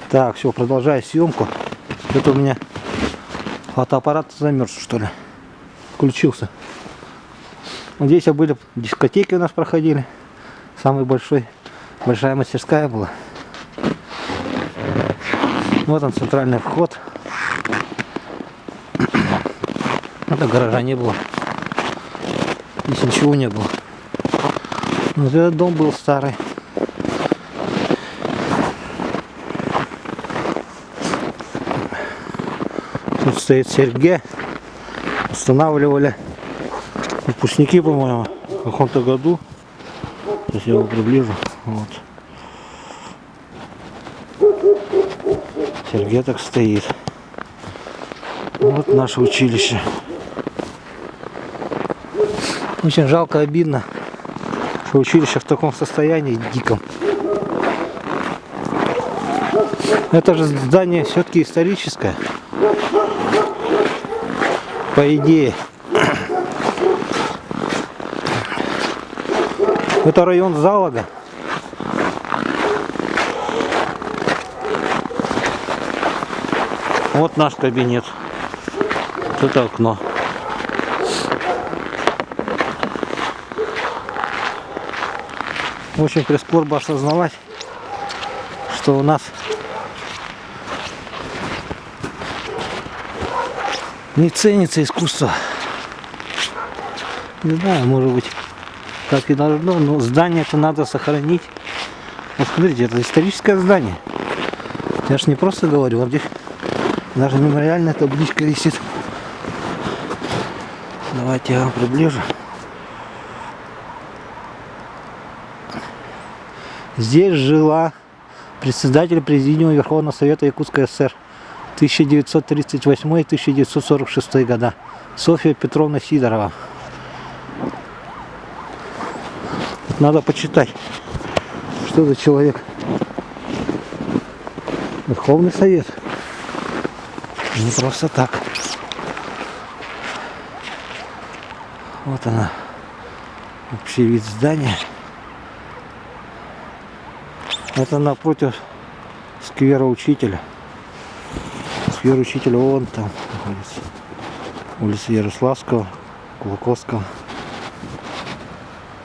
Так, все, продолжаю съемку. Это у меня фотоаппарат замерз, что ли. Включился. Вот здесь были дискотеки, у нас проходили. Большая мастерская была. Вот он, центральный вход. Это гаража не было. Здесь ничего не было. Вот этот дом был старый. Тут стоит Сергей. Устанавливали выпускники, по-моему, в каком-то году. Сейчас я его приближу. Вот. Сергей так стоит. Вот наше училище. Очень жалко, обидно, что училище в таком состоянии диком. Это же здание все-таки историческое. По идее. Это район Залога. Вот наш кабинет. Вот это окно. Очень прискорбно осознавать, что у нас не ценится искусство. Не знаю, может быть, так и должно, но здание-то надо сохранить. Вот смотрите, это историческое здание. Я ж не просто говорю, вот здесь даже мемориальная табличка висит. Давайте я вам приближу. Здесь жила председатель Президиума Верховного Совета Якутской ССР 1938-1946 года. Софья Петровна Сидорова. Надо почитать, что за человек. Верховный Совет. Не просто так. Вот она. Общий вид здания. Это напротив сквера учителя. Сквер учителя вон там находится. Улица Ярославского, Кулаковского.